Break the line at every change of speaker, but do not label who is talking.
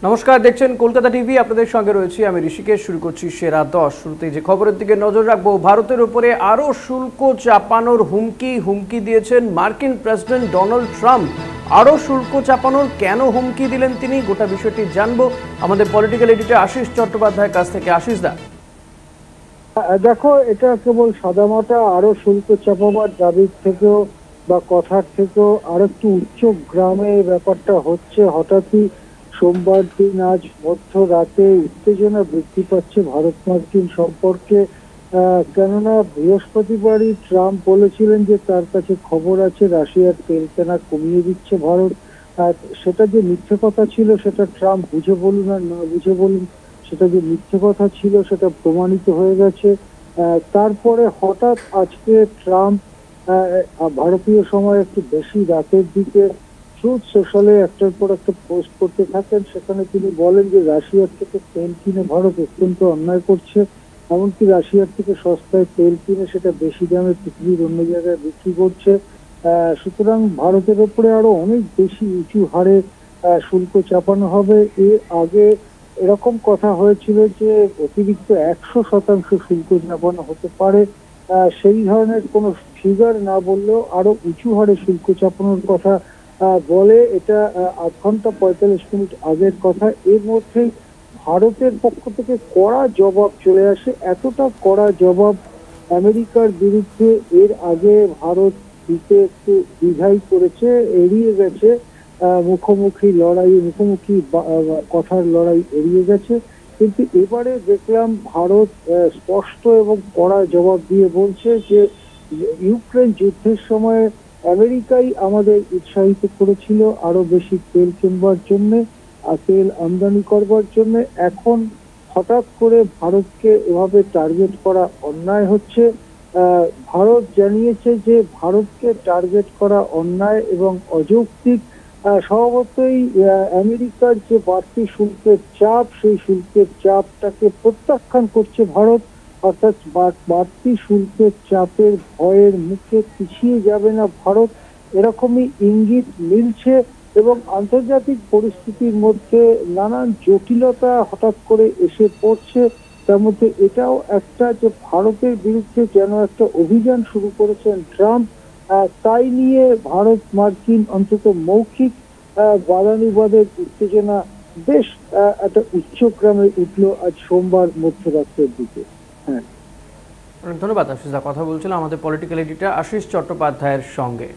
নমস্কার, দেখছেন কলকাতা টিভি। আপনাদের সঙ্গে রয়েছি আমি ঋষিকেশ। শুরু করছি সেরা 10। শুরুতেই যে খবরের দিকে নজর রাখবো, ভারতের উপরে আরও শুল্ক চাপানোর হুমকি দিয়েছেন মার্কিন প্রেসিডেন্ট ডোনাল্ড ট্রাম্প। আরও শুল্ক চাপানোর কেন হুমকি দিলেন তিনি, গোটা বিষয়টি জানবো আমাদের পলিটিক্যাল এডিটর আশিস চট্টোপাধ্যায়ের কাছ থেকে। আশিস দা,
দেখো, এটা কেবল সাদামাটা আরো শুল্ক চাপাবার দাবির থেকেও বা কথার থেকেও আর একটু উচ্চ গ্রামে ব্যাপারটা হচ্ছে। হঠাৎই সোমবার দিন আজ মধ্যরাতে উত্তেজনা বৃদ্ধি পাচ্ছে ভারত মার্কিন সম্পর্কে। কেননা বৃহস্পতিবারই ট্রাম্প বলেছিলেন যে তার কাছে খবর আছে রাশিয়ার তেল কেনা কমিয়ে দিচ্ছে ভারত। সেটা যে মিথ্যে কথা ছিল সেটা ট্রাম্প বুঝে বলুন আর না বুঝে বলুন, সেটা যে মিথ্যে কথা ছিল সেটা প্রমাণিত হয়ে গেছে। তারপরে হঠাৎ আজকে ট্রাম্প ভারতীয় সময় একটু বেশি রাতের দিকে ট্রুথ সোশ্যালে একটার পর একটা পোস্ট করতে থাকেন। সেখানে তিনি বলেন যে রাশিয়ার থেকে তেল কিনে ভারত অত্যন্ত অন্যায় করছে, এমনকি রাশিয়ার থেকে সস্তায় তেল কিনে সেটা বেশি দামে পৃথিবীর অন্য জায়গায় বিক্রি করছে। সুতরাং ভারতের উপরে আরো অনেক বেশি উঁচু হারে শুল্ক চাপানো হবে। এর আগে এরকম কথা হয়েছিল যে অতিরিক্ত 100% শুল্ক চাপানো হতে পারে। সেই ধরনের কোনো ফিগার না বললেও আরো উঁচু হারে শুল্ক চাপানোর কথা বলে। এটা 8 ঘন্টা 45 মিনিট আগের কথা। এর মধ্যেই ভারতের পক্ষ থেকে কড়া জবাব চলে আসে। এতটা কড়া জবাব আমেরিকার বিরুদ্ধে এর আগে ভারত দিতে একটু দ্বিধাই করেছে, এড়িয়ে গেছে। মুখোমুখি কথার লড়াই এড়িয়ে গেছে। কিন্তু এবারে দেখলাম ভারত স্পষ্ট এবং কড়া জবাব দিয়ে বলছে যে ইউক্রেন যুদ্ধের সময় আমেরিকাই আমাদের উৎসাহিত করেছিল আরো বেশি তেল কিনবার জন্য, তেল আমদানি করবার জন্য। এখন হঠাৎ করে ভারতকে এভাবে টার্গেট করা অন্যায় হচ্ছে। ভারত জানিয়েছে যে ভারতকে টার্গেট করা অন্যায় এবং অযৌক্তিক। স্বভাবতই আমেরিকার যে বাড়তি শুল্কের চাপ, সেই শুল্কের চাপটাকে প্রত্যাখ্যান করছে ভারত। অর্থাৎ বাড়তি শুল্কের চাপের ভয়ের মুখে পিছিয়ে যাবে না ভারত, এরকমই ইঙ্গিত মিলছে। এবং আন্তর্জাতিক পরিস্থিতির মধ্যে নানান জটিলতা হঠাৎ করে এসে পড়ছে। তার মধ্যে এটাও একটা যে ভারতের বিরুদ্ধে যেন একটা অভিযান শুরু করেছেন ট্রাম্প। তাই নিয়ে ভারত মার্কিন অন্তত মৌখিক বাদানুবাদের উত্তেজনা বেশ একটা উচ্চগ্রামে উঠলো আজ সোমবার মধ্যরাত্রের দিকে। হ্যাঁ,
ধন্যবাদ আশিস দা। কথা বলছিলাম আমাদের পলিটিক্যাল এডিটর আশিস চট্টোপাধ্যায়ের সঙ্গে।